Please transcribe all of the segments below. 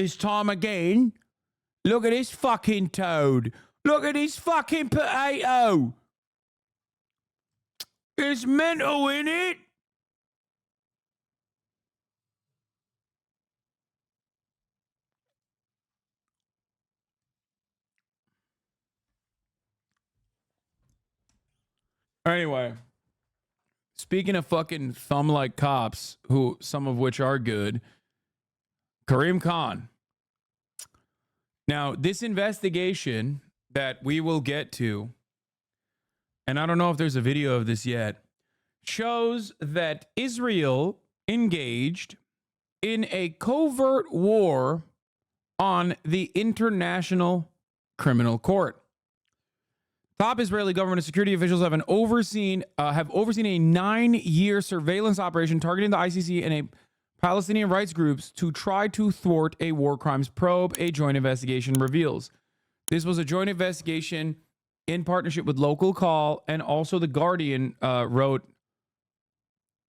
It's time again. Look at this fucking toad. Look at this fucking potato. It's mental, innit? Anyway, speaking of fucking thumb-like cops, who some of which are good, Karim Khan. Now, this investigation that we will get to, and I don't know if there's a video of this yet, shows that Israel engaged in a covert war on the International Criminal Court. Top Israeli government and security officials have overseen a 9-year surveillance operation targeting the ICC and a Palestinian rights groups to try to thwart a war crimes probe, a joint investigation reveals. This was a joint investigation in partnership with Local Call, and also The Guardian wrote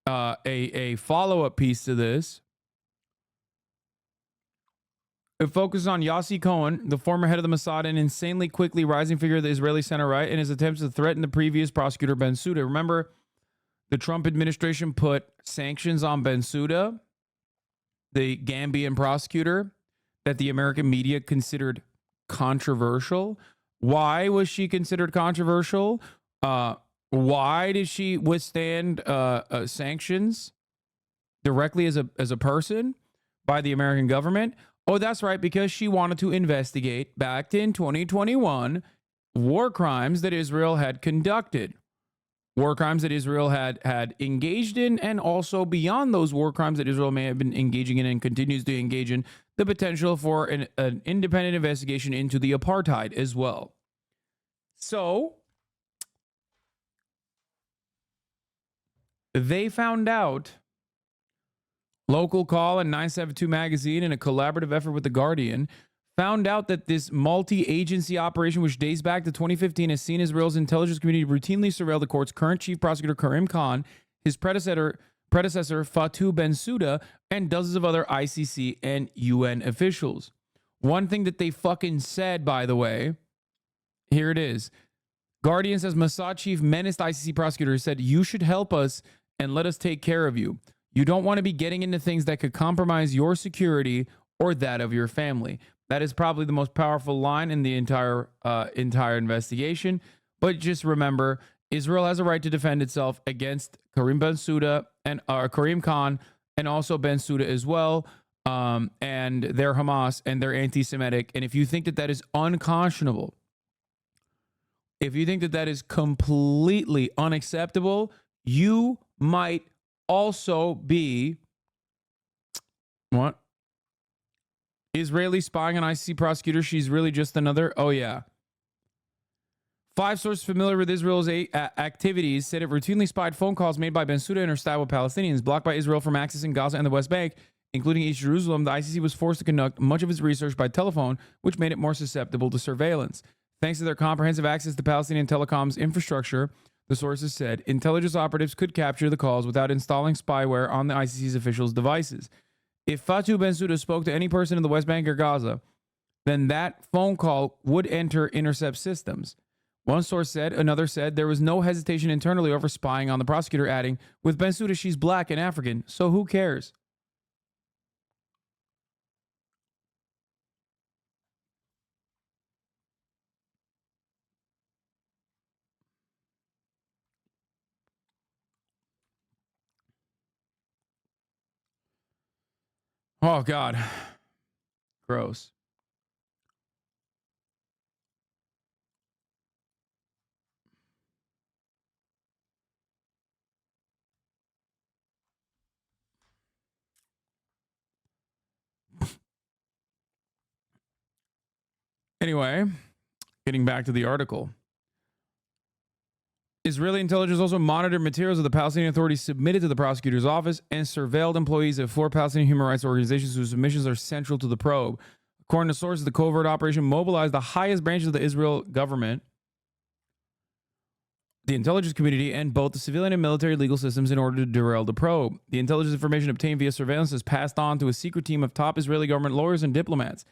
a follow-up piece to this. It focuses on Yossi Cohen, the former head of the Mossad, an insanely quickly rising figure of the Israeli center-right, and his attempts to threaten the previous prosecutor, Bensouda. Remember, the Trump administration put sanctions on Bensouda, the Gambian prosecutor, that the American media considered controversial. Why was she considered controversial? Why did she withstand sanctions directly as a person by the American government? Oh, that's right, because she wanted to investigate back in 2021 war crimes that Israel had conducted. War crimes that Israel had engaged in, and also beyond those war crimes that Israel may have been engaging in and continues to engage in, the potential for an independent investigation into the apartheid as well. So they found out, Local Call and 972 Magazine, in a collaborative effort with The Guardian, found out that this multi-agency operation, which dates back to 2015, has seen Israel's intelligence community routinely surveil the court's current chief prosecutor, Karim Khan, his predecessor Fatou Bensouda, and dozens of other ICC and UN officials. One thing that they fucking said, by the way, here it is. Guardian says Mossad chief menaced ICC prosecutor, said, "You should help us and let us take care of you. You don't want to be getting into things that could compromise your security or that of your family." That is probably the most powerful line in the entire investigation. But just remember, Israel has a right to defend itself against Karim Bensouda and Karim Khan, and also Bensouda as well, and their Hamas, and they're anti-Semitic. And if you think that that is unconscionable, if you think that that is completely unacceptable, you might also be what? Israeli spying on ICC prosecutor. She's really just another. Oh, yeah. 5 sources familiar with Israel's activities said it routinely spied phone calls made by Bensouda and her staff with Palestinians. Blocked by Israel from accessing Gaza and the West Bank, including East Jerusalem, the ICC was forced to conduct much of its research by telephone, which made it more susceptible to surveillance. Thanks to their comprehensive access to Palestinian telecoms infrastructure, the sources said, intelligence operatives could capture the calls without installing spyware on the ICC's officials' devices. If Fatou Bensouda spoke to any person in the West Bank or Gaza, then that phone call would enter intercept systems. One source said, another said, there was no hesitation internally over spying on the prosecutor, adding, with Bensouda, she's black and African, so who cares? Oh, God. Gross. Anyway, getting back to the article. Israeli intelligence also monitored materials of the Palestinian Authority submitted to the prosecutor's office and surveilled employees of 4 Palestinian human rights organizations whose submissions are central to the probe. According to sources, the covert operation mobilized the highest branches of the Israel government the intelligence community and both the civilian and military legal systems in order to derail the probe. The intelligence information obtained via surveillance is passed on to a secret team of top Israeli government lawyers and diplomats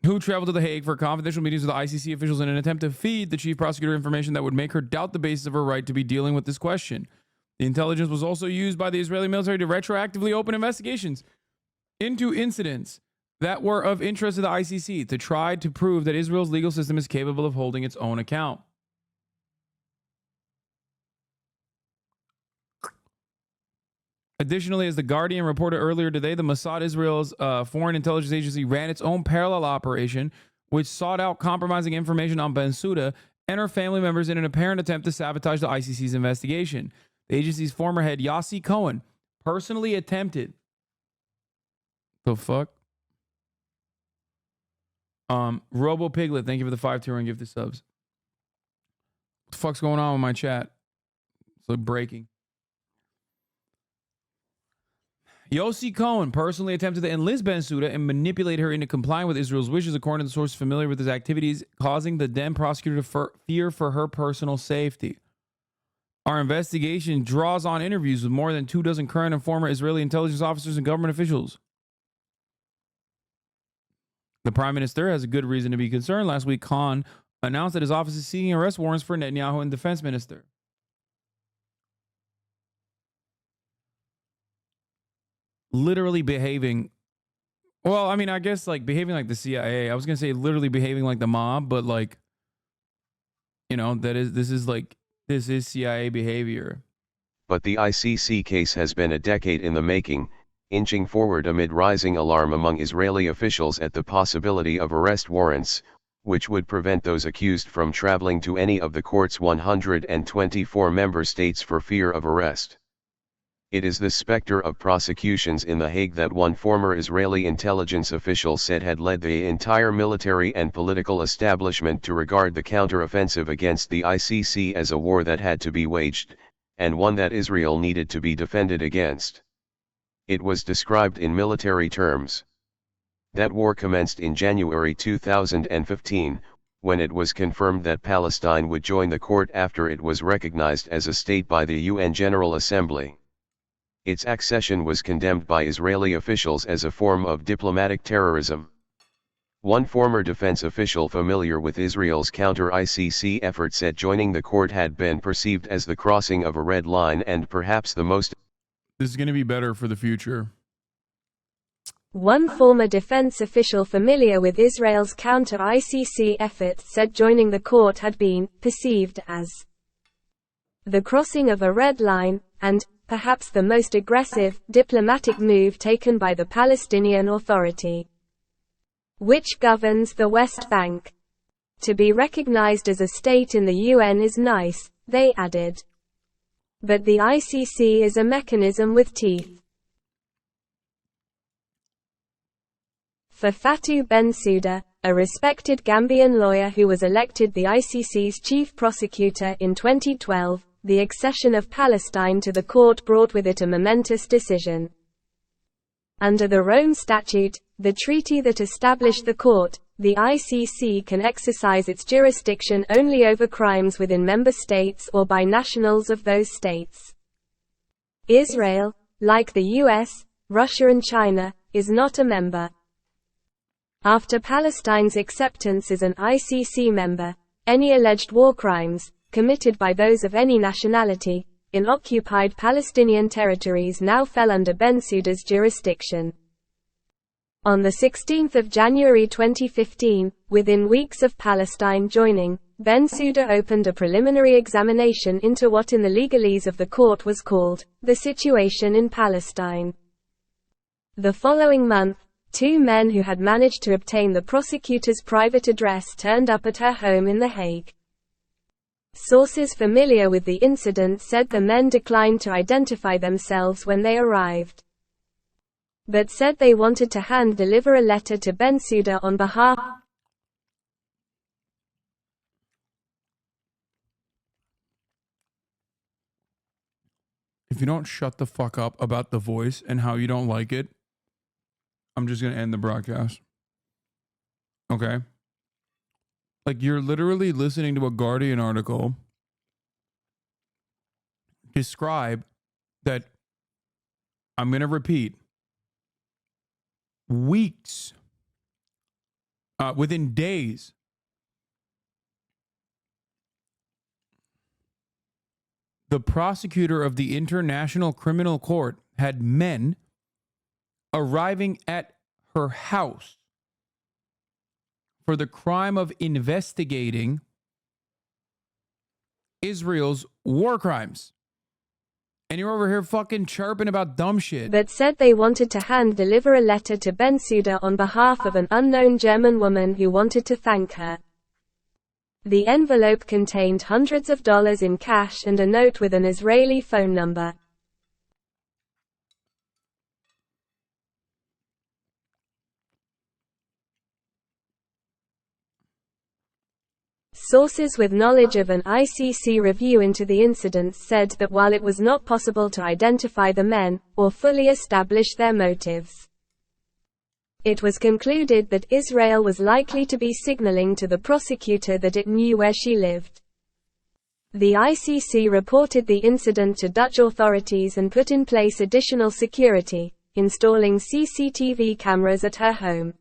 who traveled to The Hague for confidential meetings with the ICC officials in an attempt to feed the chief prosecutor information that would make her doubt the basis of her right to be dealing with this question. The intelligence was also used by the Israeli military to retroactively open investigations into incidents that were of interest to the ICC to try to prove that Israel's legal system is capable of holding its own account. Additionally, as The Guardian reported earlier today, the Mossad, Israel's foreign intelligence agency, ran its own parallel operation, which sought out compromising information on Bensouda and her family members in an apparent attempt to sabotage the ICC's investigation. The agency's former head, Yossi Cohen, personally attempted. The fuck? Robo Piglet, thank you for the 5-tier and gift of subs. What the fuck's going on with my chat? It's like breaking. Yossi Cohen personally attempted to enlist Bensouda and manipulate her into complying with Israel's wishes, according to the source familiar with his activities, causing the then prosecutor to fear for her personal safety. Our investigation draws on interviews with more than 24 current and former Israeli intelligence officers and government officials. The prime minister has a good reason to be concerned. Last week, Khan announced that his office is seeking arrest warrants for Netanyahu and defense minister. Literally behaving, well, I mean, I guess like behaving like the CIA. I was going to say literally behaving like the mob, but like, you know, this is CIA behavior. But the ICC case has been a decade in the making, inching forward amid rising alarm among Israeli officials at the possibility of arrest warrants, which would prevent those accused from traveling to any of the court's 124 member states for fear of arrest. It is the specter of prosecutions in The Hague that one former Israeli intelligence official said had led the entire military and political establishment to regard the counteroffensive against the ICC as a war that had to be waged, and one that Israel needed to be defended against. It was described in military terms. That war commenced in January 2015, when it was confirmed that Palestine would join the court after it was recognized as a state by the UN General Assembly. Its accession was condemned by Israeli officials as a form of diplomatic terrorism. One former defense official familiar with Israel's counter-ICC effort said joining the court had been perceived as the crossing of a red line and perhaps the most. This is going to be better for the future. One former defense official familiar with Israel's counter-ICC efforts said joining the court had been perceived as the crossing of a red line, and perhaps the most aggressive, diplomatic move taken by the Palestinian Authority, which governs the West Bank. To be recognized as a state in the UN is nice, they added. But the ICC is a mechanism with teeth. For Fatou Bensouda, a respected Gambian lawyer who was elected the ICC's chief prosecutor in 2012, the accession of Palestine to the court brought with it a momentous decision. Under the Rome Statute, the treaty that established the court, the ICC can exercise its jurisdiction only over crimes within member states or by nationals of those states. Israel, like the US, Russia and China, is not a member. After Palestine's acceptance as an ICC member, any alleged war crimes, committed by those of any nationality, in occupied Palestinian territories now fell under Bensouda's jurisdiction. On 16 January 2015, within weeks of Palestine joining, Bensouda opened a preliminary examination into what in the legalese of the court was called, the situation in Palestine. The following month, two men who had managed to obtain the prosecutor's private address turned up at her home in The Hague. Sources familiar with the incident said the men declined to identify themselves when they arrived, but said they wanted to hand-deliver a letter to Bensouda on behalf. If you don't shut the fuck up about The Voice and how you don't like it, I'm just going to end the broadcast. Okay? Like, you're literally listening to a Guardian article describe that, I'm going to repeat, weeks, within days, the prosecutor of the International Criminal Court had men arriving at her house for the crime of investigating Israel's war crimes. And you're over here fucking chirping about dumb shit. But said they wanted to hand deliver a letter to Bensouda on behalf of an unknown German woman who wanted to thank her. The envelope contained hundreds of dollars in cash and a note with an Israeli phone number. Sources with knowledge of an ICC review into the incidents said that while it was not possible to identify the men, or fully establish their motives, it was concluded that Israel was likely to be signaling to the prosecutor that it knew where she lived. The ICC reported the incident to Dutch authorities and put in place additional security, installing CCTV cameras at her home.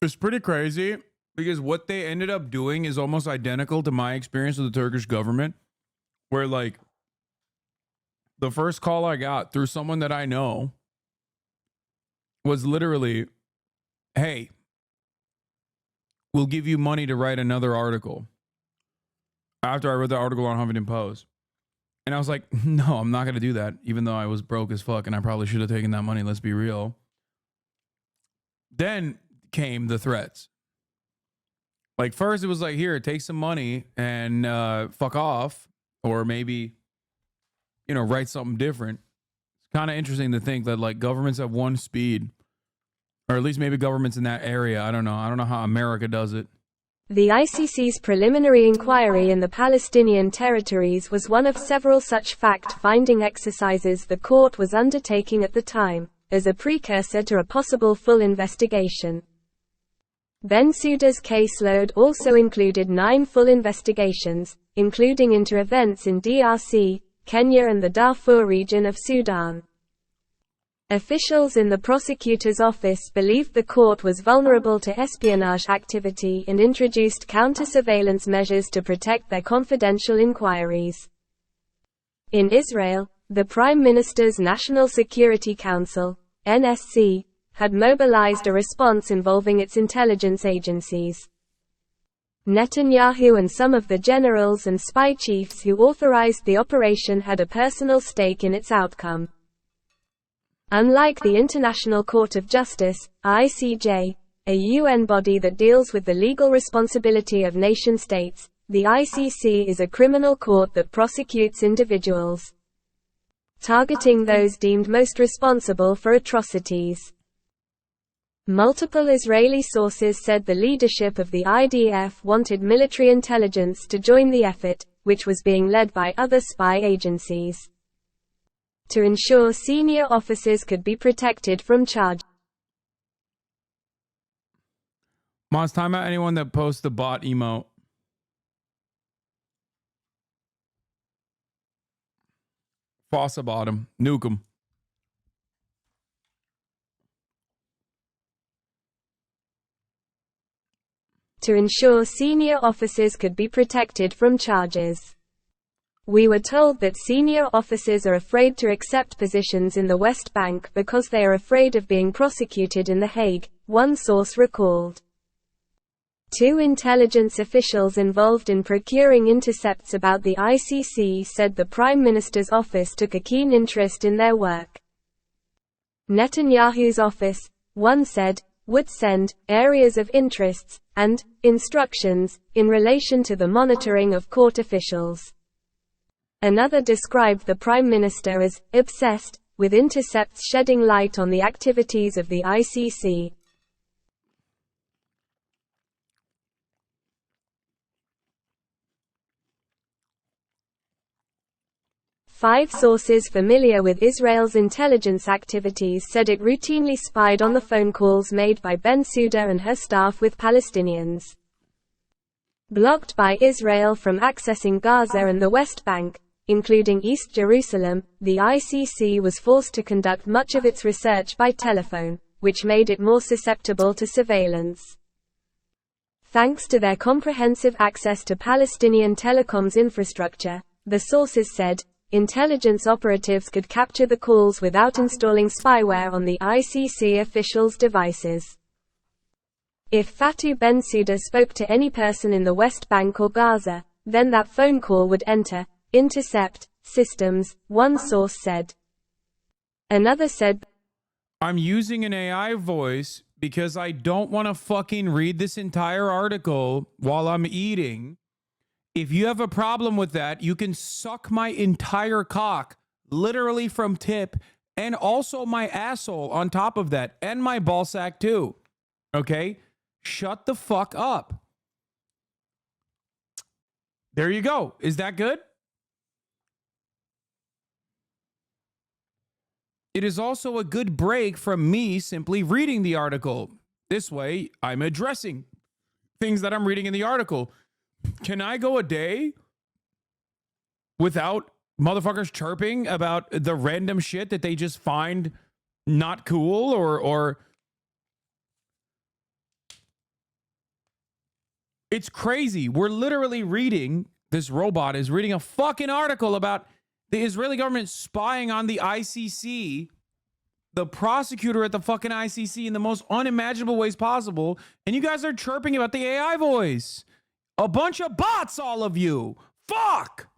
It's pretty crazy. Because what they ended up doing is almost identical to my experience with the Turkish government, where like the first call I got through someone that I know was literally, hey, we'll give you money to write another article. After I read the article on Huffington Post. And I was like, no, I'm not going to do that, even though I was broke as fuck and I probably should have taken that money. Let's be real. Then came the threats. Like, first it was like, here, take some money and fuck off. Or maybe, you know, write something different. It's kind of interesting to think that, like, governments have one speed. Or at least maybe governments in that area. I don't know. I don't know how America does it. The ICC's preliminary inquiry in the Palestinian territories was one of several such fact-finding exercises the court was undertaking at the time, as a precursor to a possible full investigation. Bensouda's caseload also included 9 full investigations, including into events in DRC, Kenya and the Darfur region of Sudan. Officials in the prosecutor's office believed the court was vulnerable to espionage activity and introduced counter-surveillance measures to protect their confidential inquiries. In Israel, the Prime Minister's National Security Council, NSC, had mobilized a response involving its intelligence agencies. Netanyahu and some of the generals and spy chiefs who authorized the operation had a personal stake in its outcome. Unlike the International Court of Justice, ICJ, a UN body that deals with the legal responsibility of nation-states, the ICC is a criminal court that prosecutes individuals, targeting those deemed most responsible for atrocities. Multiple Israeli sources said the leadership of the IDF wanted military intelligence to join the effort, which was being led by other spy agencies, to ensure senior officers could be protected from charge. Moz, time out anyone that posts the bot emote. Fossa bottom. Nuke 'em. To ensure senior officers could be protected from charges. We were told that senior officers are afraid to accept positions in the West Bank because they are afraid of being prosecuted in The Hague, one source recalled. 2 intelligence officials involved in procuring intercepts about the ICC said the Prime Minister's office took a keen interest in their work. Netanyahu's office, one said, would send areas of interests and instructions in relation to the monitoring of court officials. Another described the Prime Minister as obsessed with intercepts shedding light on the activities of the ICC. Five sources familiar with Israel's intelligence activities said it routinely spied on the phone calls made by Bensouda and her staff with Palestinians. blocked by Israel from accessing Gaza and the West Bank, including East Jerusalem. The ICC was forced to conduct much of its research by telephone, which made it more susceptible to surveillance. Thanks to their comprehensive access to Palestinian telecoms infrastructure, the sources said, intelligence operatives could capture the calls without installing spyware on the ICC officials' devices. If Fatou Bensouda spoke to any person in the West Bank or Gaza, then that phone call would enter intercept systems, one source said. Another said, I'm using an AI voice because I don't want to fucking read this entire article while I'm eating. If you have a problem with that, you can suck my entire cock, literally from tip, and also my asshole on top of that, and my ballsack too. Okay? Shut the fuck up. There you go. Is that good? It is also a good break from me simply reading the article. This way, I'm addressing things that I'm reading in the article. Can I go a day without motherfuckers chirping about the random shit that they just find not cool or it's crazy. We're literally reading, this robot is reading a fucking article about the Israeli government spying on the ICC, the prosecutor at the fucking ICC in the most unimaginable ways possible, and you guys are chirping about the AI voice. A bunch of bots, all of you. Fuck!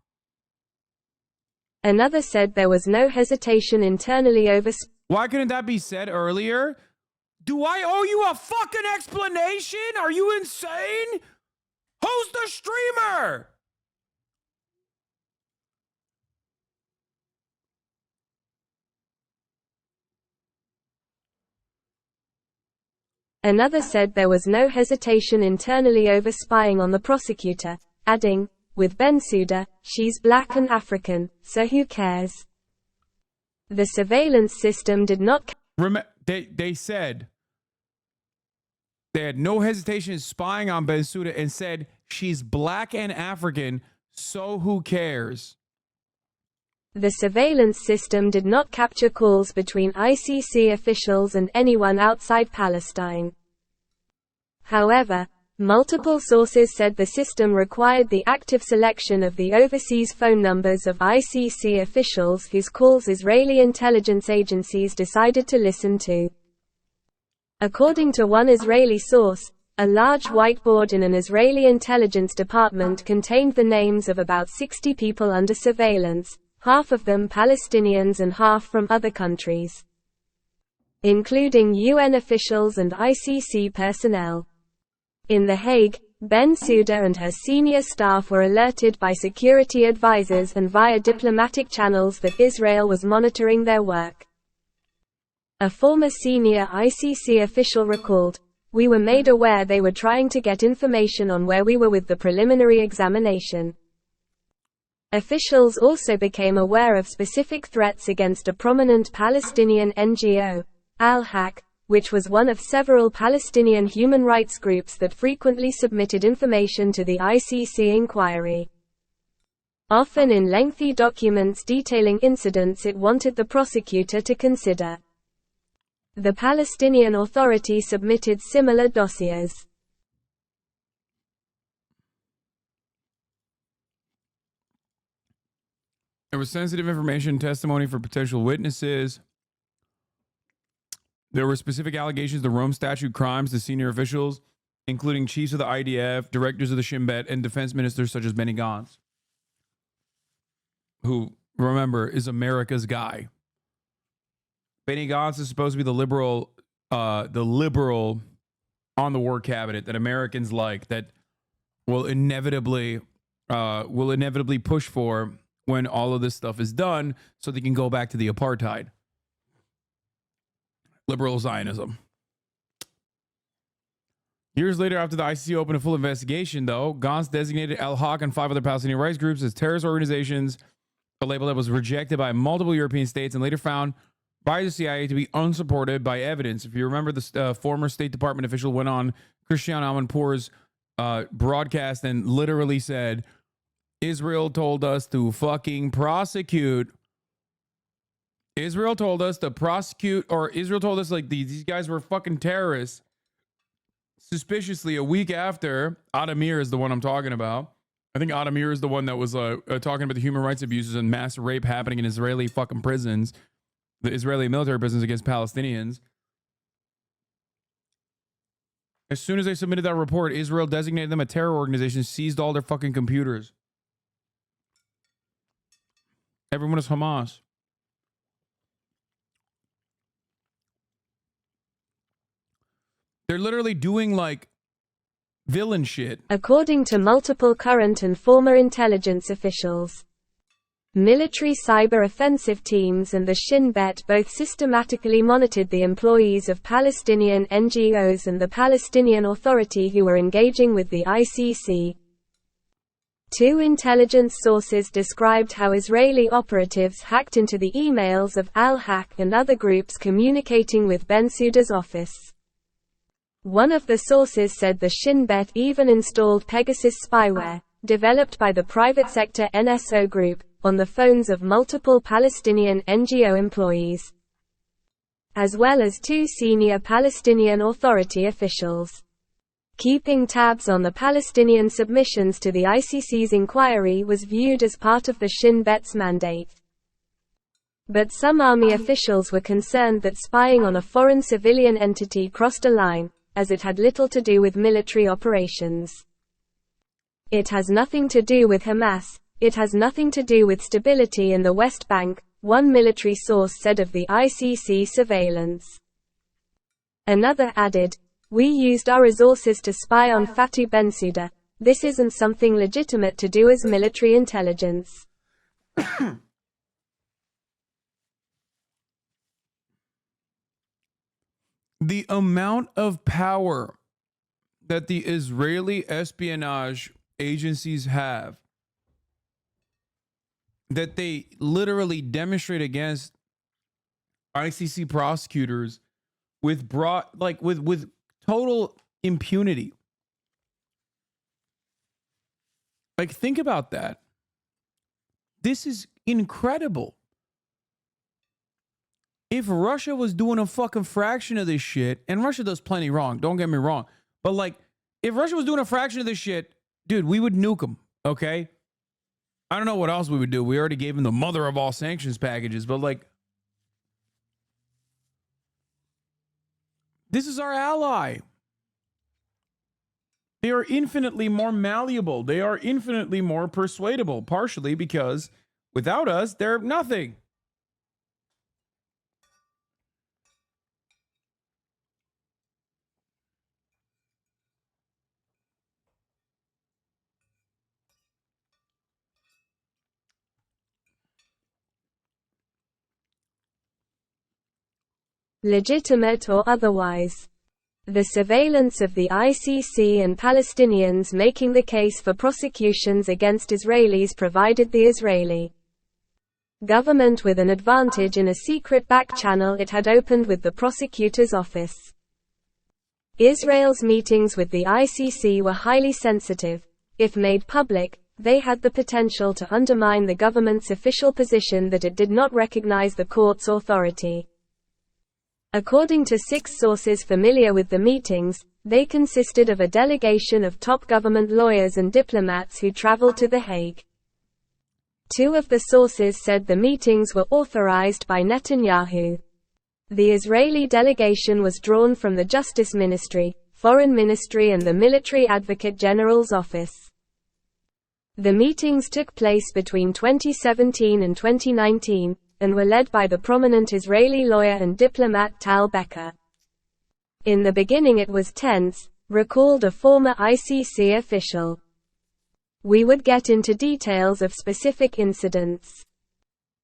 Another said there was no hesitation internally over... Why couldn't that be said earlier? Do I owe you a fucking explanation? Are you insane? Who's the streamer? Another said there was no hesitation internally over spying on the prosecutor, adding, with Bensouda, she's black and African, so who cares? The surveillance system did not... They said they had no hesitation in spying on Bensouda and said she's black and African, so who cares? The surveillance system did not capture calls between ICC officials and anyone outside Palestine. However, multiple sources said the system required the active selection of the overseas phone numbers of ICC officials whose calls Israeli intelligence agencies decided to listen to. According to one Israeli source, a large whiteboard in an Israeli intelligence department contained the names of about 60 people under surveillance, half of them Palestinians and half from other countries, including UN officials and ICC personnel. In The Hague, Bensouda and her senior staff were alerted by security advisors and via diplomatic channels that Israel was monitoring their work. A former senior ICC official recalled, "We were made aware they were trying to get information on where we were with the preliminary examination." Officials also became aware of specific threats against a prominent Palestinian NGO, Al-Haq, which was one of several Palestinian human rights groups that frequently submitted information to the ICC inquiry, often in lengthy documents detailing incidents it wanted the prosecutor to consider. The Palestinian Authority submitted similar dossiers. There was sensitive information, testimony for potential witnesses. There were specific allegations, the Rome Statute crimes to senior officials, including chiefs of the IDF, directors of the Shin Bet, and defense ministers such as Benny Gantz, who, remember, is America's guy. Benny Gantz is supposed to be the liberal on the war cabinet that Americans like, that will inevitably push for when all of this stuff is done so they can go back to the apartheid. Liberal Zionism. Years later, after the ICC opened a full investigation, though, Gantz designated Al-Haq and 5 other Palestinian rights groups as terrorist organizations, a label that was rejected by multiple European states and later found by the CIA to be unsupported by evidence. If you remember, the former State Department official went on Christiane Amanpour's broadcast and literally said, Israel told us to fucking prosecute. Israel told us to prosecute, or Israel told us like these guys were fucking terrorists. Suspiciously, a week after, Adamir is the one I'm talking about. I think Adamir is the one that was talking about the human rights abuses and mass rape happening in Israeli fucking prisons, the Israeli military prisons against Palestinians. As soon as they submitted that report, Israel designated them a terror organization, seized all their fucking computers. Everyone is Hamas. They're literally doing like villain shit. According to multiple current and former intelligence officials, military cyber offensive teams and the Shin Bet both systematically monitored the employees of Palestinian NGOs and the Palestinian Authority who were engaging with the ICC. Two intelligence sources described how Israeli operatives hacked into the emails of Al-Haq and other groups communicating with Bensouda's office. One of the sources said the Shin Bet even installed Pegasus spyware, developed by the private sector NSO group, on the phones of multiple Palestinian NGO employees, as well as two senior Palestinian Authority officials. Keeping tabs on the Palestinian submissions to the ICC's inquiry was viewed as part of the Shin Bet's mandate. But some army officials were concerned that spying on a foreign civilian entity crossed a line, as it had little to do with military operations. It has nothing to do with Hamas. It has nothing to do with stability in the West Bank, one military source said of the ICC surveillance. Another added, "We used our resources to spy on Fatou Bensouda. This isn't something legitimate to do as military intelligence." The amount of power that the Israeli espionage agencies have, that they literally demonstrate against ICC prosecutors with with total impunity. Like, think about that. This is incredible. If Russia was doing a fucking fraction of this shit, and Russia does plenty wrong, don't get me wrong, but like, if Russia was doing a fraction of this shit, dude, we would nuke them, okay? I don't know what else we would do. We already gave them the mother of all sanctions packages, but like, this is our ally. They are infinitely more malleable. They are infinitely more persuadable, partially because without us, they're nothing. Legitimate or otherwise. The surveillance of the ICC and Palestinians making the case for prosecutions against Israelis provided the Israeli government with an advantage in a secret back channel it had opened with the prosecutor's office. Israel's meetings with the ICC were highly sensitive. If made public, they had the potential to undermine the government's official position that it did not recognize the court's authority. According to 6 sources familiar with the meetings, they consisted of a delegation of top government lawyers and diplomats who traveled to The Hague. 2 of the sources said the meetings were authorized by Netanyahu. The Israeli delegation was drawn from the Justice Ministry, Foreign Ministry and the Military Advocate General's office. The meetings took place between 2017 and 2019, and were led by the prominent Israeli lawyer and diplomat Tal Becker. In the beginning it was tense, recalled a former ICC official. We would get into details of specific incidents.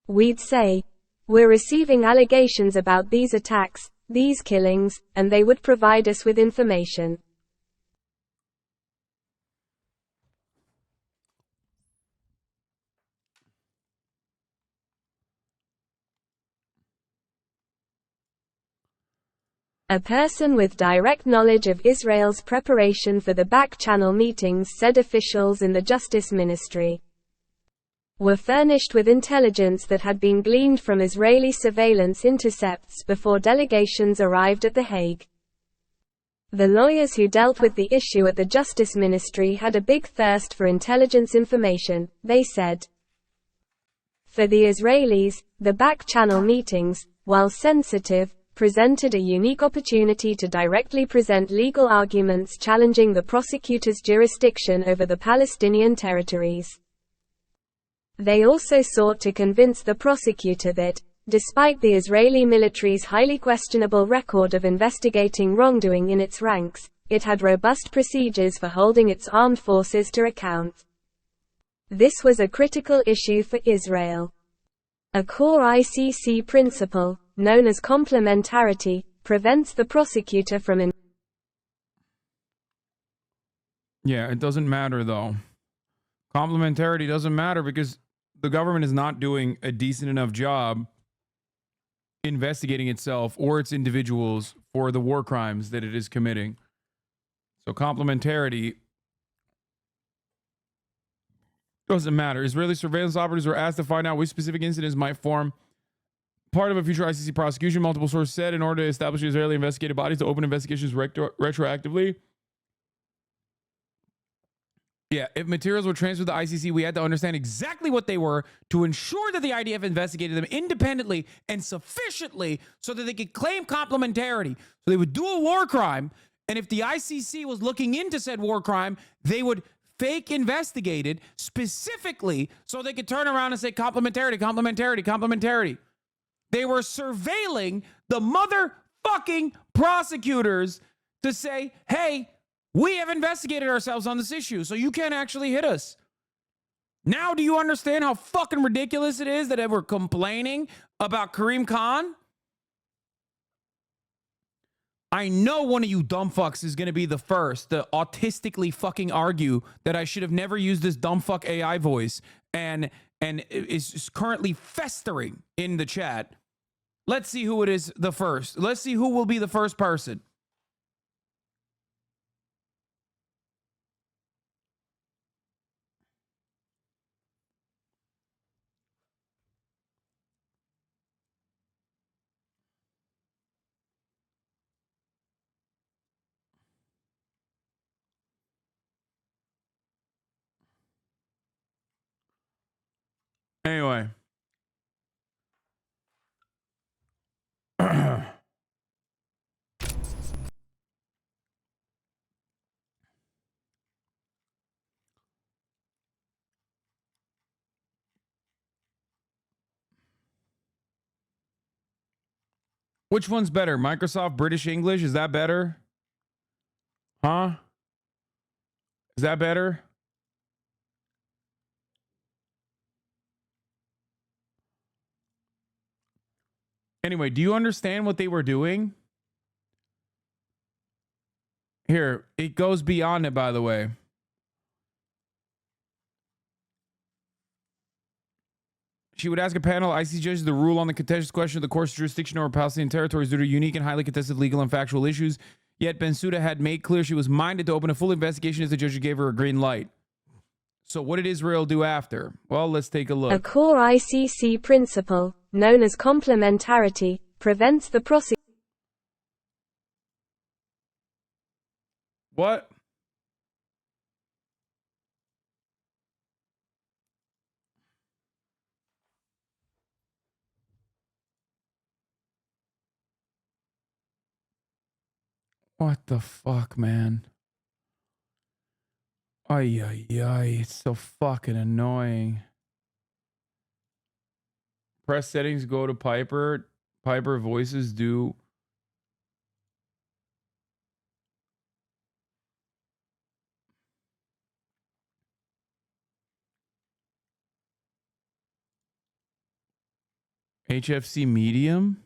We'd say, "We're receiving allegations about these attacks, these killings," and they would provide us with information. A person with direct knowledge of Israel's preparation for the back-channel meetings, said officials in the Justice Ministry, were furnished with intelligence that had been gleaned from Israeli surveillance intercepts before delegations arrived at The Hague. The lawyers who dealt with the issue at the Justice Ministry had a big thirst for intelligence information, they said. For the Israelis, the back-channel meetings, while sensitive, presented a unique opportunity to directly present legal arguments challenging the prosecutor's jurisdiction over the Palestinian territories. They also sought to convince the prosecutor that, despite the Israeli military's highly questionable record of investigating wrongdoing in its ranks, it had robust procedures for holding its armed forces to account. This was a critical issue for Israel. A core ICC principle, known as complementarity, prevents the prosecutor from Yeah, it doesn't matter though. Complementarity doesn't matter because the government is not doing a decent enough job investigating itself or its individuals for the war crimes that it is committing. So complementarity doesn't matter. Israeli surveillance operatives were asked to find out which specific incidents might form part of a future ICC prosecution. Multiple sources said in order to establish Israeli investigative bodies to open investigations retroactively. Yeah, if materials were transferred to the ICC, we had to understand exactly what they were to ensure that the IDF investigated them independently and sufficiently so that they could claim complementarity. So they would do a war crime, and if the ICC was looking into said war crime, they would fake investigate it specifically so they could turn around and say complementarity, complementarity, complementarity. They were surveilling the motherfucking prosecutors to say, hey, we have investigated ourselves on this issue, so you can't actually hit us. Now do you understand how fucking ridiculous it is that we're complaining about Kareem Khan? I know one of you dumb fucks is going to be the first to autistically fucking argue that I should have never used this dumb fuck AI voice and is currently festering in the chat. Let's see who it is the first. Let's see who will be the first person. Anyway. Which one's better? Microsoft British English? Is that better? Huh? Is that better? Anyway, do you understand what they were doing? Here, it goes beyond it, by the way. She would ask a panel of ICC judges the rule on the contentious question of the court's jurisdiction over Palestinian territories due to unique and highly contested legal and factual issues. Yet Bensouda had made clear she was minded to open a full investigation as the judge gave her a green light. So what did Israel do after? Well, let's take a look. A core ICC principle, known as complementarity, prevents the prosecution. What? What the fuck, man? Ay, ay, ay. It's so fucking annoying. Press settings, go to Piper. Piper voices do. HFC medium?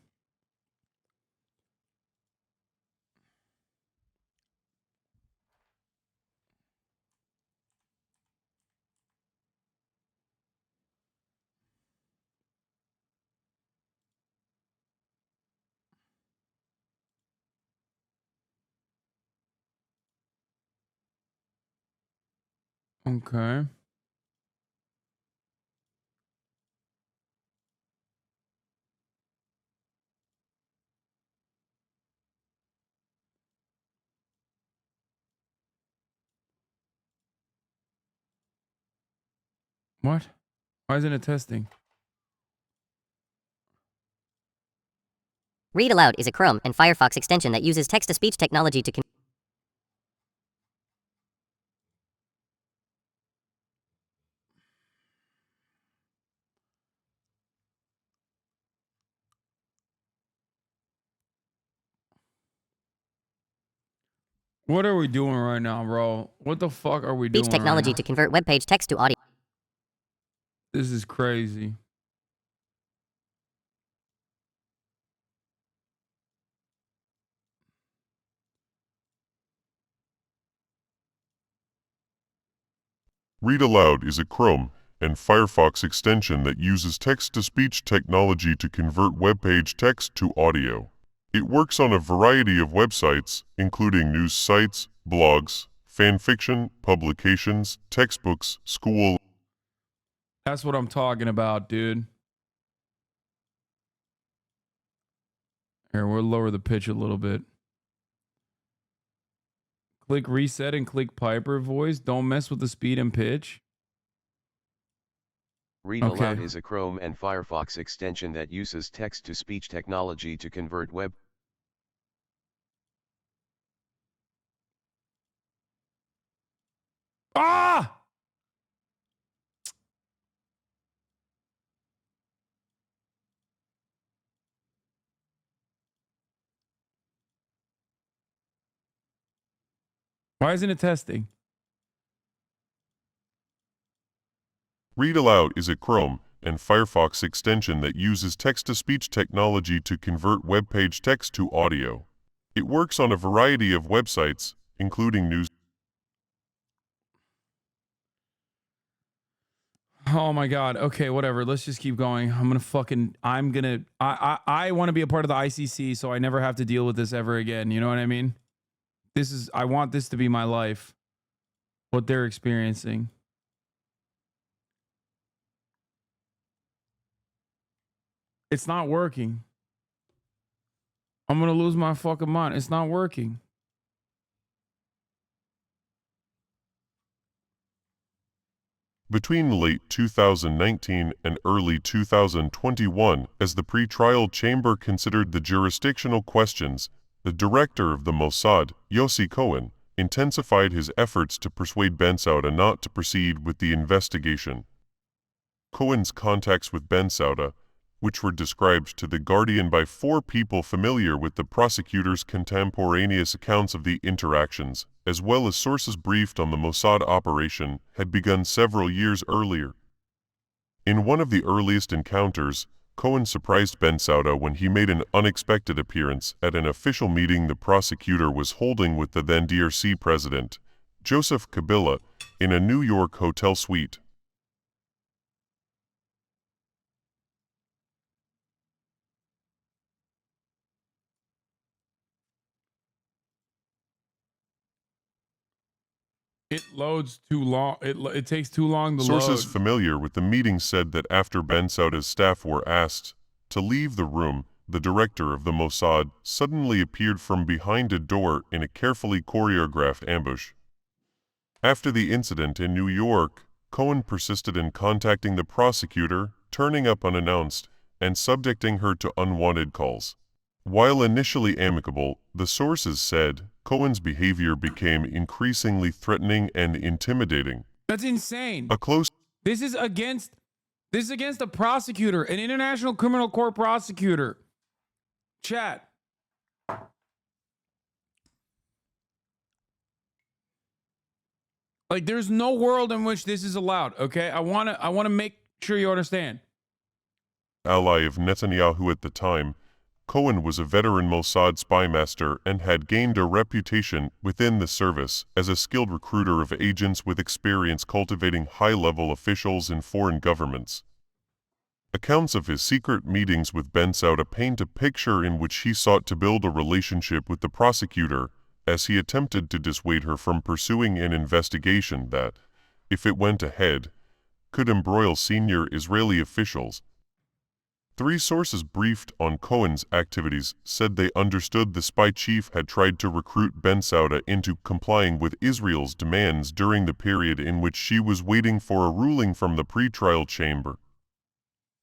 Okay. What? Why isn't it testing? Read Aloud is a Chrome and Firefox extension that uses text-to-speech technology to What are we doing right now, bro? What the fuck are we speech doing technology right to now? convert web page text to audio. This is crazy. Read Aloud is a Chrome and Firefox extension that uses text-to-speech technology to convert web page text to audio. It works on a variety of websites, including news sites, blogs, fanfiction, publications, textbooks, school. That's what I'm talking about, dude. Here, we'll lower the pitch a little bit. Click reset and click Piper voice. Don't mess with the speed and pitch. Read Okay. Aloud is a Chrome and Firefox extension that uses text-to-speech technology to convert web. Ah! Why isn't it testing? Read Aloud is a Chrome and Firefox extension that uses text-to-speech technology to convert web page text to audio. It works on a variety of websites, including news. Oh my god. Okay, whatever. Let's just keep going. I want to be a part of the ICC so I never have to deal with this ever again. You know what I mean? I want this to be my life. What they're experiencing. It's not working. I'm going to lose my fucking mind. It's not working. Between late 2019 and early 2021, as the pre-trial chamber considered the jurisdictional questions, the director of the Mossad, Yossi Cohen, intensified his efforts to persuade Bensouda not to proceed with the investigation. Cohen's contacts with Bensouda, which were described to The Guardian by 4 people familiar with the prosecutor's contemporaneous accounts of the interactions, as well as sources briefed on the Mossad operation, had begun several years earlier. In one of the earliest encounters, Cohen surprised Bensouda when he made an unexpected appearance at an official meeting the prosecutor was holding with the then DRC president, Joseph Kabila, in a New York hotel suite. It loads too long. It takes too long to Sources load. familiar with the meeting said that after Bensouda's staff were asked to leave the room, the director of the Mossad suddenly appeared from behind a door in a carefully choreographed ambush. After the incident in New York, Cohen persisted in contacting the prosecutor, turning up unannounced, and subjecting her to unwanted calls. While initially amicable, the sources said, Cohen's behavior became increasingly threatening and intimidating. That's insane. A close This is against a prosecutor, an international criminal court prosecutor. Chat. Like, there's no world in which this is allowed, okay? I want to make sure you understand. ally of Netanyahu at the time, Cohen was a veteran Mossad spy master and had gained a reputation within the service as a skilled recruiter of agents with experience cultivating high-level officials in foreign governments. Accounts of his secret meetings with Bensouda paint a picture in which he sought to build a relationship with the prosecutor, as he attempted to dissuade her from pursuing an investigation that, if it went ahead, could embroil senior Israeli officials. 3 sources briefed on Cohen's activities said they understood the spy chief had tried to recruit Bensouda into complying with Israel's demands during the period in which she was waiting for a ruling from the pretrial chamber.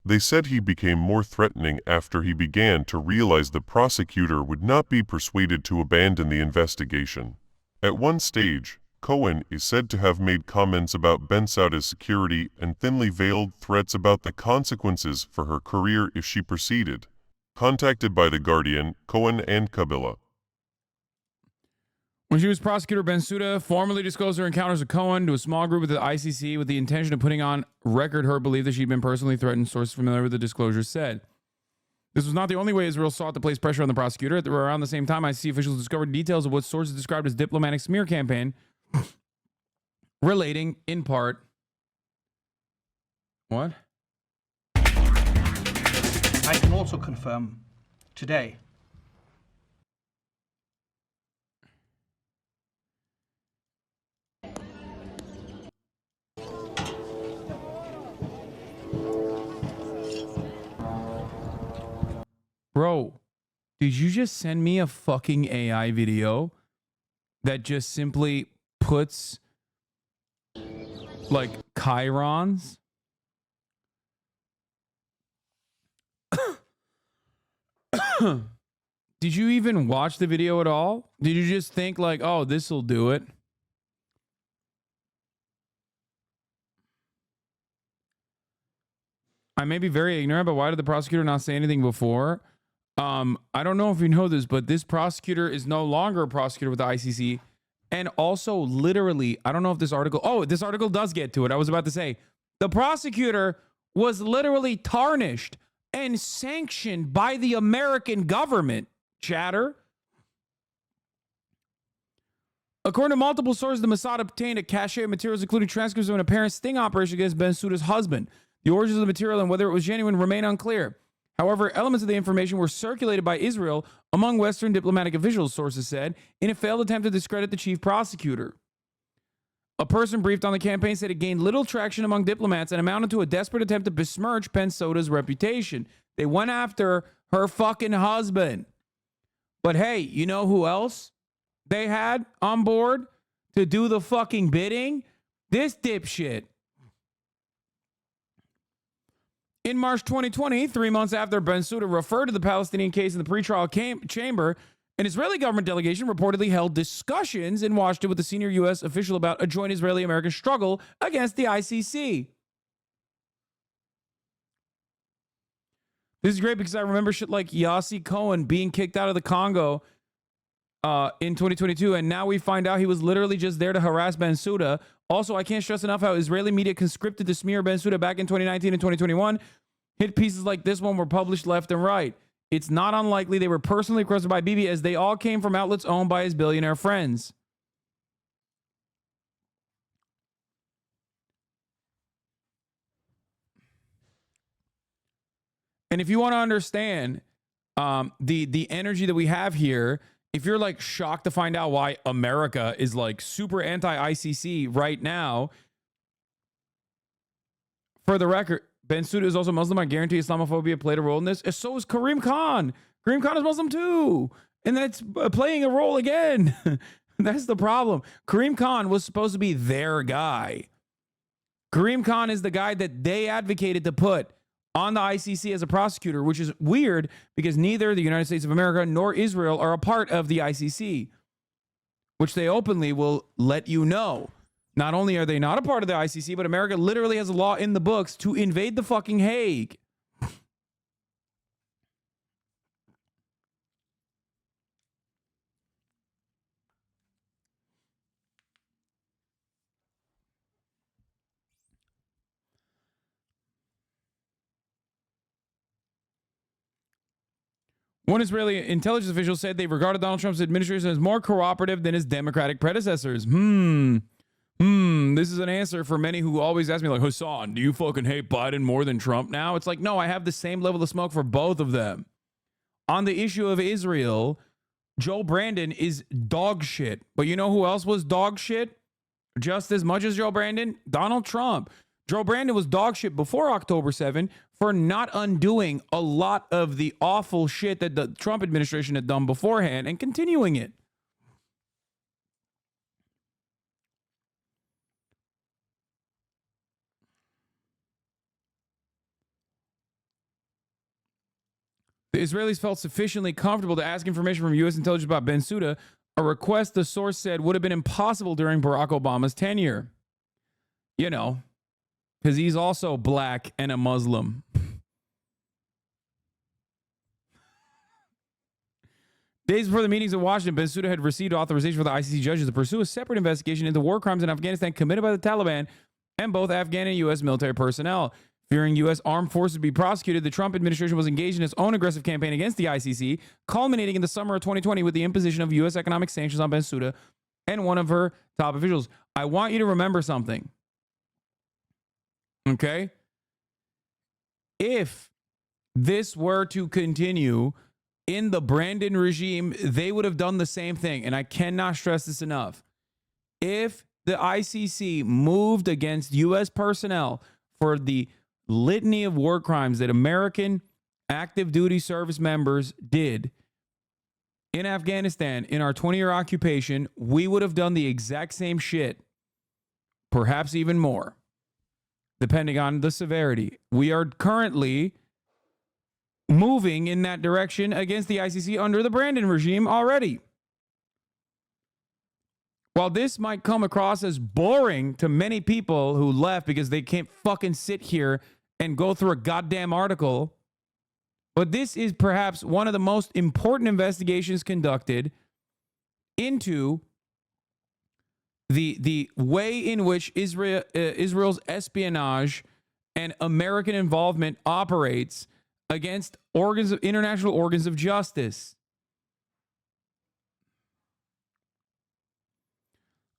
They said he became more threatening after he began to realize the prosecutor would not be persuaded to abandon the investigation. At one stage, Cohen is said to have made comments about Bensouda's security and thinly veiled threats about the consequences for her career if she proceeded. Contacted by The Guardian, Cohen and Kabila. When she was prosecutor, Bensouda formally disclosed her encounters with Cohen to a small group at the ICC with the intention of putting on record her belief that she'd been personally threatened, sources familiar with the disclosure said. This was not the only way Israel sought to place pressure on the prosecutor. Around the same time, ICC officials discovered details of what sources described as diplomatic smear campaign relating in part what? I can also confirm today Bro, did you just send me a fucking AI video that just simply puts like chyrons? Did you even watch the video at all? Did you just think like, oh, this'll do it? I may be very ignorant, but why did the prosecutor not say anything before? I don't know if you know this, but this prosecutor is no longer a prosecutor with the ICC. And also, literally, I don't know if this article... this article does get to it. I was about to say, the prosecutor was literally tarnished and sanctioned by the American government, chatter. According to multiple sources, the Mossad obtained a cache of materials, including transcripts of an apparent sting operation against Bensouda's husband. The origins of the material and whether it was genuine remain unclear. However, elements of the information were circulated by Israel among Western diplomatic officials, sources said, in a failed attempt to discredit the chief prosecutor. A person briefed on the campaign said it gained little traction among diplomats and amounted to a desperate attempt to besmirch Bensouda's reputation. They went after her fucking husband. But hey, you know who else they had on board to do the fucking bidding? This dipshit. In March 2020, 3 months after Bensouda referred to the Palestinian case in the pretrial chamber, an Israeli government delegation reportedly held discussions in Washington with a senior U.S. official about a joint Israeli-American struggle against the ICC. This is great because I remember shit like Yossi Cohen being kicked out of the Congo in 2022, and now we find out he was literally just there to harass Bensouda. Also, I can't stress enough how Israeli media conscripted to smear Bensouda back in 2019 and 2021. Hit pieces like this one were published left and right. It's not unlikely they were personally requested by Bibi, as they all came from outlets owned by his billionaire friends. And if you want to understand the energy that we have here, if you're like shocked to find out why America is like super anti-ICC right now, for the record, Bensouda is also Muslim. I guarantee Islamophobia played a role in this. And so is Karim Khan. Karim Khan is Muslim too. And that's playing a role again. That's the problem. Karim Khan was supposed to be their guy. Karim Khan is the guy that they advocated to put on the ICC as a prosecutor, which is weird because neither the United States of America nor Israel are a part of the ICC, which they openly will let you know. Not only are they not a part of the ICC, but America literally has a law in the books to invade the fucking Hague. One Israeli intelligence official said they regarded Donald Trump's administration as more cooperative than his Democratic predecessors. This is an answer for many who always ask me, like, Hasan, do you fucking hate Biden more than Trump now? It's like, no, I have the same level of smoke for both of them. On the issue of Israel, Joe Brandon is dog shit. But you know who else was dog shit? Just as much as Joe Brandon, Donald Trump. Joe Brandon was dog shit before October 7 for not undoing a lot of the awful shit that the Trump administration had done beforehand and continuing it. The Israelis felt sufficiently comfortable to ask information from U.S. intelligence about Bensouda, a request the source said would have been impossible during Barack Obama's tenure. You know, because he's also black and a Muslim. Days before the meetings in Washington, Bensouda had received authorization for the ICC judges to pursue a separate investigation into war crimes in Afghanistan committed by the Taliban and both Afghan and U.S. military personnel. Fearing U.S. armed forces to be prosecuted, the Trump administration was engaged in its own aggressive campaign against the ICC, culminating in the summer of 2020 with the imposition of U.S. economic sanctions on Bensouda and one of her top officials. I want you to remember something. Okay? If this were to continue in the Brandon regime, they would have done the same thing. And I cannot stress this enough. If the ICC moved against U.S. personnel for the litany of war crimes that American active duty service members did in Afghanistan in our 20-year occupation, we would have done the exact same shit, perhaps even more, depending on the severity. We are currently moving in that direction against the ICC under the Brandon regime already. While this might come across as boring to many people who left because they can't fucking sit here and go through a goddamn article, but this is perhaps one of the most important investigations conducted into the way in which Israel's espionage and American involvement operates against international organs of justice.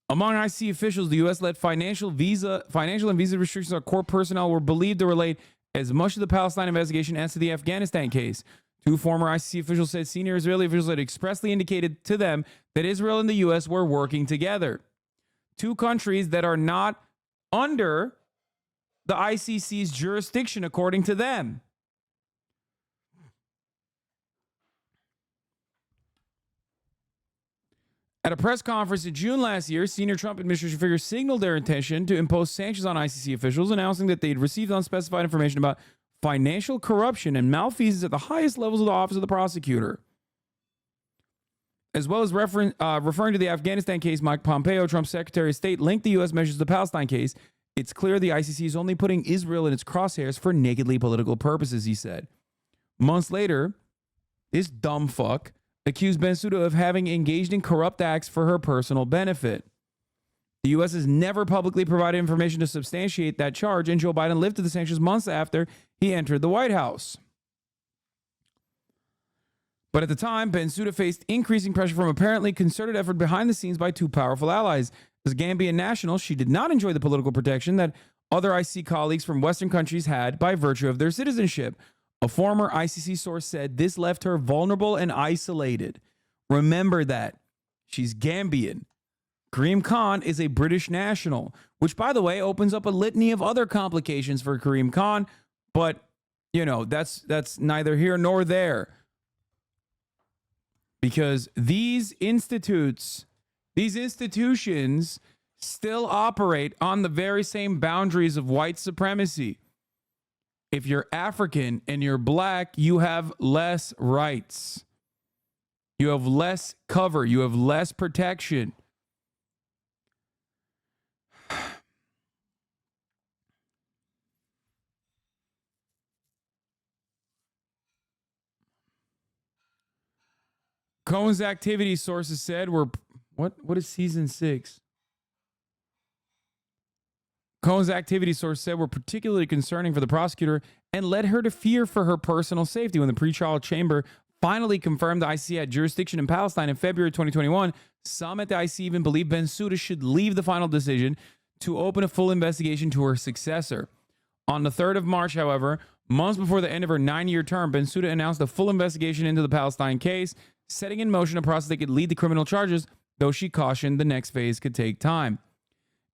Among ICC officials, the U.S.-led financial and visa restrictions on core personnel were believed to relate as much to the Palestine investigation as to the Afghanistan case. Two former ICC officials said senior Israeli officials had expressly indicated to them that Israel and the U.S. were working together. Two countries that are not under the ICC's jurisdiction, according to them. At a press conference in June last year, senior Trump administration figures signaled their intention to impose sanctions on ICC officials, announcing that they had received unspecified information about financial corruption and malfeasance at the highest levels of the office of the prosecutor. As well as referring to the Afghanistan case, Mike Pompeo, Trump's Secretary of State, linked the U.S. measures to the Palestine case. It's clear the ICC is only putting Israel in its crosshairs for nakedly political purposes, he said. Months later, this dumb fuck accused Bensouda of having engaged in corrupt acts for her personal benefit. The U.S. has never publicly provided information to substantiate that charge, and Joe Biden lifted the sanctions months after he entered the White House. But at the time, Bensouda faced increasing pressure from apparently concerted effort behind the scenes by two powerful allies. As Gambian national, she did not enjoy the political protection that other ICC colleagues from Western countries had by virtue of their citizenship. A former ICC source said this left her vulnerable and isolated. Remember that. She's Gambian. Karim Khan is a British national, which, by the way, opens up a litany of other complications for Karim Khan. But, you know, that's neither here nor there. Because these institutions still operate on the very same boundaries of white supremacy. If you're African and you're black, you have less rights. You have less cover. You have less protection. Cohen's activity sources said were what is season 6? Cohen's activity source said were particularly concerning for the prosecutor and led her to fear for her personal safety. When the pretrial chamber finally confirmed the ICC had jurisdiction in Palestine in February 2021, some at the ICC even believed Bensouda should leave the final decision to open a full investigation to her successor. On the 3rd of March, however, months before the end of her 9-year term, Bensouda announced a full investigation into the Palestine case, setting in motion a process that could lead to criminal charges, though she cautioned the next phase could take time.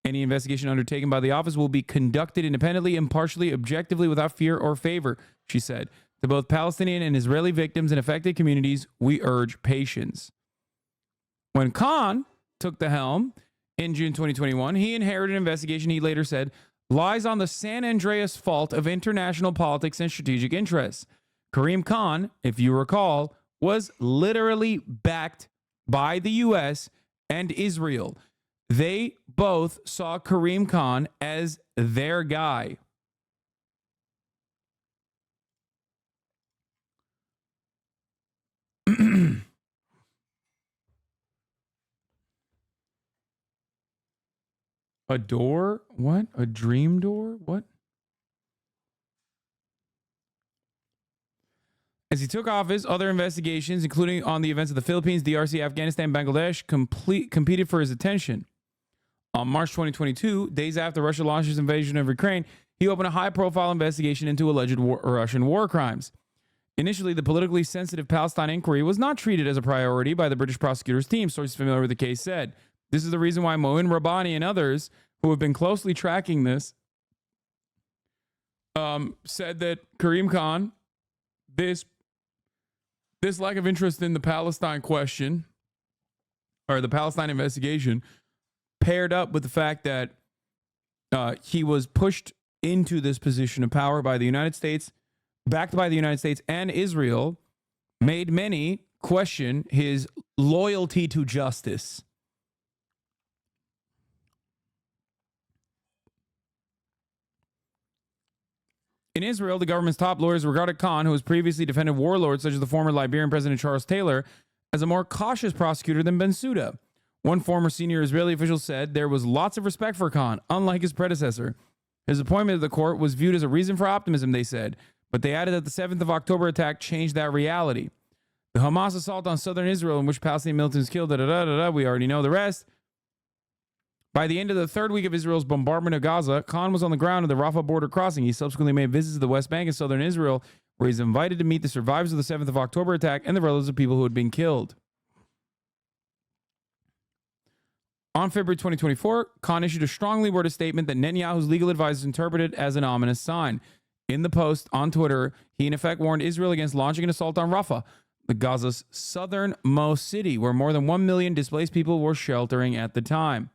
Any investigation undertaken by the office will be conducted independently, impartially, objectively, without fear or favor, she said. To both Palestinian and Israeli victims and affected communities, we urge patience. When Khan took the helm in June 2021, he inherited an investigation he later said lies on the San Andreas fault of international politics and strategic interests. Karim Khan, if you recall, was literally backed by the U.S. and Israel. They both saw Karim Khan as their guy. A door? What? A dream door? What? As he took office, other investigations, including on the events of the Philippines, DRC, Afghanistan, Bangladesh, competed for his attention. On March 2022, days after Russia launched its invasion of Ukraine, he opened a high-profile investigation into alleged Russian war crimes. Initially, the politically sensitive Palestine inquiry was not treated as a priority by the British prosecutor's team, sources familiar with the case said. This is the reason why Moin Rabbani and others who have been closely tracking this said that Karim Khan, this lack of interest in the Palestine question or the Palestine investigation, paired up with the fact that he was pushed into this position of power by the United States, backed by the United States and Israel, made many question his loyalty to justice. In Israel, the government's top lawyers regarded Khan, who has previously defended warlords such as the former Liberian President Charles Taylor, as a more cautious prosecutor than Bensouda. One former senior Israeli official said there was lots of respect for Khan, unlike his predecessor. His appointment to the court was viewed as a reason for optimism, they said, but they added that the 7th of October attack changed that reality. The Hamas assault on southern Israel, in which Palestinian militants killed, we already know the rest. By the end of the third week of Israel's bombardment of Gaza, Khan was on the ground at the Rafah border crossing. He subsequently made visits to the West Bank and southern Israel, where he's invited to meet the survivors of the 7th of October attack and the relatives of people who had been killed. On February 2024, Khan issued a strongly worded statement that Netanyahu's legal advisors interpreted as an ominous sign. In the post on Twitter, he in effect warned Israel against launching an assault on Rafah, the Gaza's southernmost city, where more than 1 million displaced people were sheltering at the time.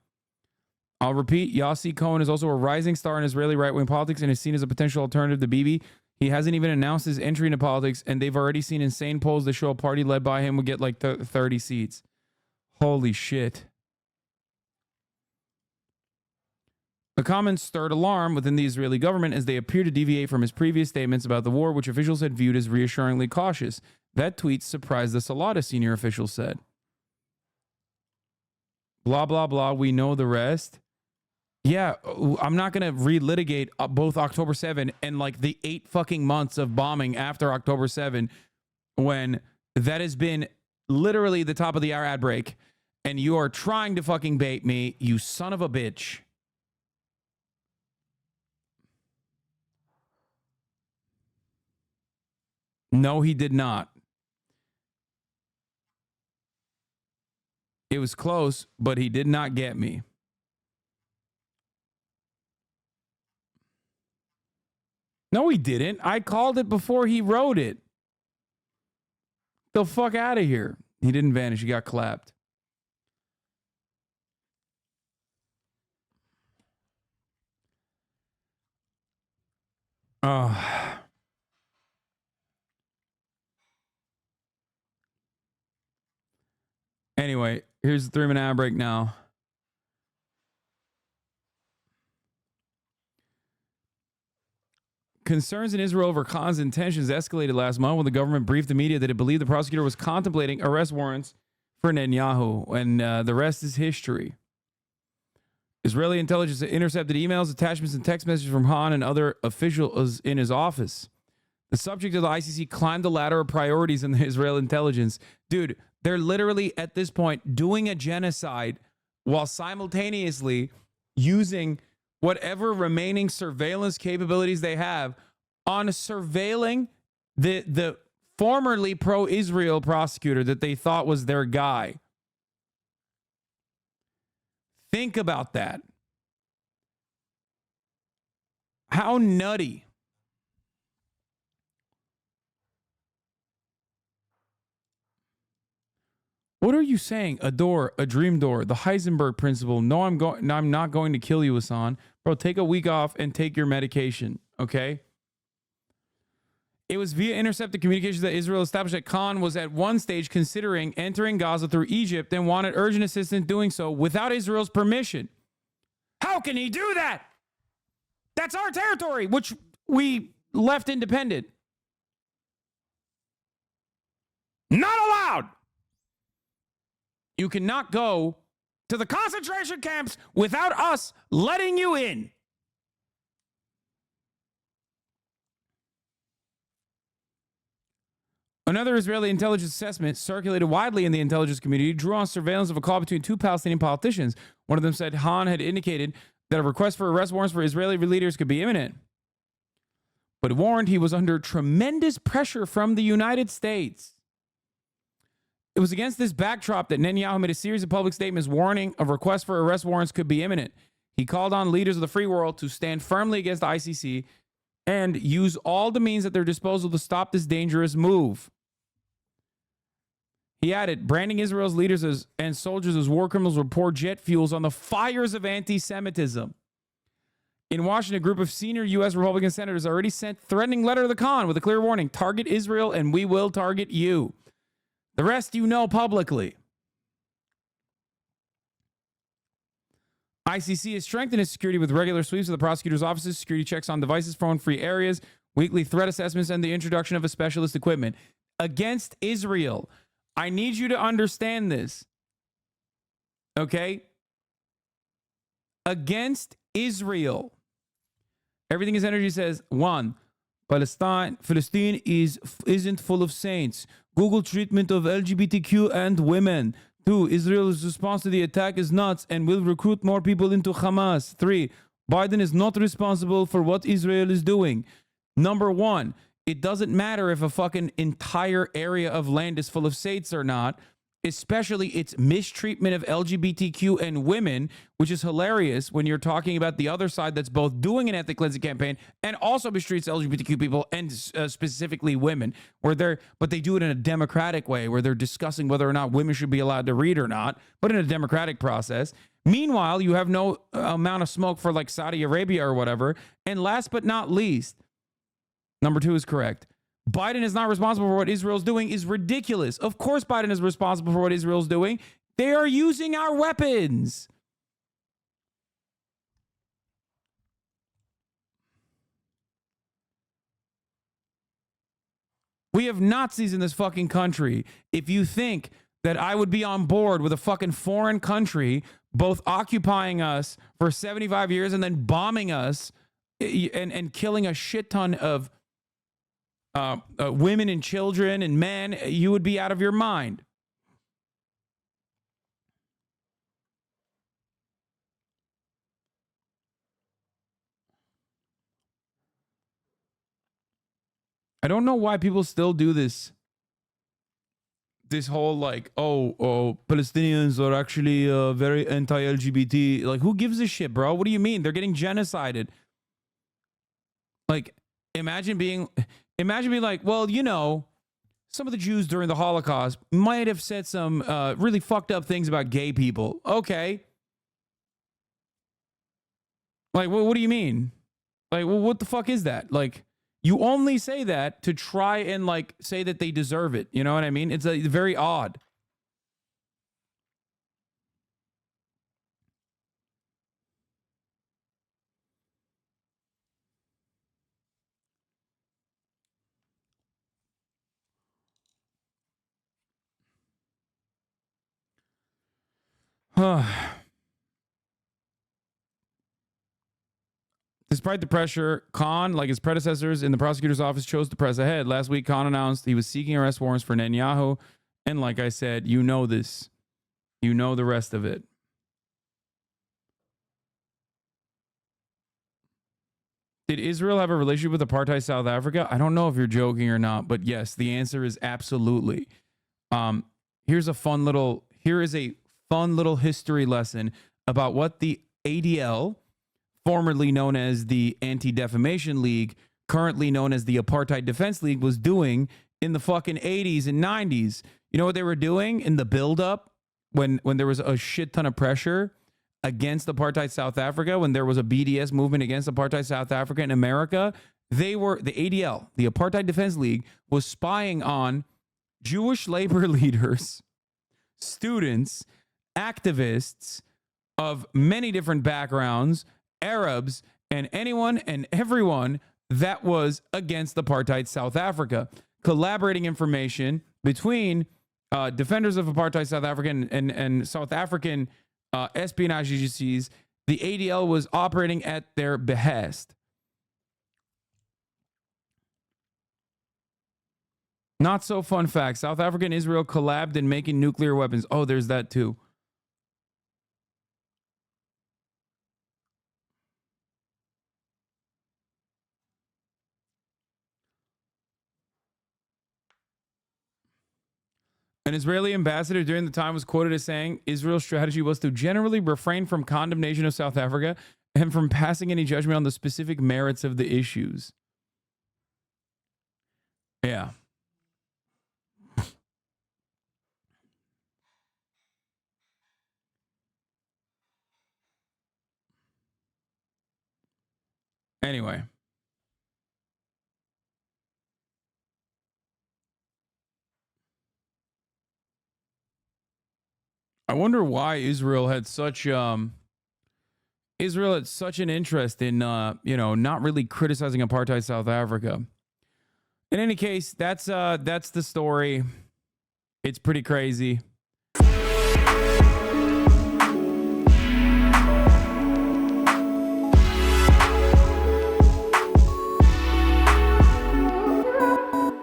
I'll repeat, Yossi Cohen is also a rising star in Israeli right-wing politics and is seen as a potential alternative to Bibi. He hasn't even announced his entry into politics, and they've already seen insane polls that show a party led by him would get like 30 seats. Holy shit. The comments stirred alarm within the Israeli government as they appear to deviate from his previous statements about the war, which officials had viewed as reassuringly cautious. That tweet surprised us a lot, a senior official said. Blah, blah, blah. We know the rest. Yeah, I'm not going to relitigate both October 7 and like the 8 fucking months of bombing after October 7 when that has been literally the top of the hour ad break and you are trying to fucking bait me, you son of a bitch. No, he did not. It was close, but he did not get me. No, he didn't. I called it before he wrote it. The fuck out of here. He didn't vanish. He got clapped. Oh. Anyway, here's the 3-minute ad break now. Concerns in Israel over Khan's intentions escalated last month when the government briefed the media that it believed the prosecutor was contemplating arrest warrants for Netanyahu, and the rest is history. Israeli intelligence intercepted emails, attachments, and text messages from Khan and other officials in his office. The subject of the ICC climbed the ladder of priorities in the Israeli intelligence. Dude, they're literally at this point doing a genocide while simultaneously using whatever remaining surveillance capabilities they have on surveilling the formerly pro-Israel prosecutor that they thought was their guy. Think about that. How nutty. What are you saying? A door, a dream door, the Heisenberg principle. No, I'm not going to kill you, Hasan. Bro, take a week off and take your medication, okay? It was via intercepted communications that Israel established that Khan was at one stage considering entering Gaza through Egypt and wanted urgent assistance doing so without Israel's permission. How can he do that? That's our territory, which we left independent. Not allowed. You cannot go to the concentration camps without us letting you in. Another Israeli intelligence assessment circulated widely in the intelligence community drew on surveillance of a call between two Palestinian politicians. One of them said Han had indicated that a request for arrest warrants for Israeli leaders could be imminent, but warned he was under tremendous pressure from the United States. It was against this backdrop that Netanyahu made a series of public statements warning of requests for arrest warrants could be imminent. He called on leaders of the free world to stand firmly against the ICC and use all the means at their disposal to stop this dangerous move. He added, branding Israel's leaders and soldiers as war criminals will pour jet fuels on the fires of anti-Semitism. In Washington, a group of senior U.S. Republican senators already sent a threatening letter to the Khan with a clear warning: target Israel and we will target you. The rest you know publicly. ICC has strengthened its security with regular sweeps of the prosecutor's offices, security checks on devices, phone-free areas, weekly threat assessments, and the introduction of a specialist equipment against Israel. I need you to understand this. Okay? Against Israel. Everything His Energy says. 1. Palestine isn't full of saints. Google treatment of LGBTQ and women. 2. Israel's response to the attack is nuts and will recruit more people into Hamas. 3. Biden is not responsible for what Israel is doing. Number 1, it doesn't matter if a fucking entire area of land is full of saints or not, especially its mistreatment of LGBTQ and women, which is hilarious when you're talking about the other side that's both doing an ethnic cleansing campaign and also mistreats LGBTQ people and specifically women, but they do it in a democratic way where they're discussing whether or not women should be allowed to read or not, but in a democratic process. Meanwhile, you have no amount of smoke for like Saudi Arabia or whatever. And last but not least, number 2 is correct. Biden is not responsible for what Israel's doing is ridiculous. Of course Biden is responsible for what Israel's doing. They are using our weapons. We have Nazis in this fucking country. If you think that I would be on board with a fucking foreign country both occupying us for 75 years and then bombing us and killing a shit ton of women and children and men, you would be out of your mind. I don't know why people still do this whole like, oh, Palestinians are actually very anti-LGBT. Like, who gives a shit, bro? What do you mean? They're getting genocided. Like, imagine being like, well, you know, some of the Jews during the Holocaust might have said some really fucked up things about gay people. Okay. Like, what do you mean? Like, well, what the fuck is that? Like, you only say that to try and like say that they deserve it. You know what I mean? It's very odd. Despite the pressure, Khan, like his predecessors in the prosecutor's office, chose to press ahead. Last week, Khan announced he was seeking arrest warrants for Netanyahu. And like I said, you know this. You know the rest of it. Did Israel have a relationship with apartheid South Africa? I don't know if you're joking or not, but yes, the answer is absolutely. Here is a fun little history lesson about what the ADL formerly known as the Anti-Defamation League, currently known as the Apartheid Defense League, was doing in the fucking 80s and 90s. You know what they were doing in the buildup when there was a shit ton of pressure against apartheid South Africa, when there was a BDS movement against apartheid South Africa in America? They were, the ADL, the Apartheid Defense League, was spying on Jewish labor leaders, students, activists of many different backgrounds, Arabs, and anyone and everyone that was against apartheid South Africa, collaborating information between defenders of apartheid South Africa and South African espionage agencies. The ADL was operating at their behest. Not so fun fact. South Africa and Israel collabed in making nuclear weapons. Oh, there's that too. An Israeli ambassador during the time was quoted as saying Israel's strategy was to generally refrain from condemnation of South Africa and from passing any judgment on the specific merits of the issues. Yeah. Anyway. I wonder why Israel had such an interest in not really criticizing apartheid South Africa. In any case, that's the story. It's pretty crazy.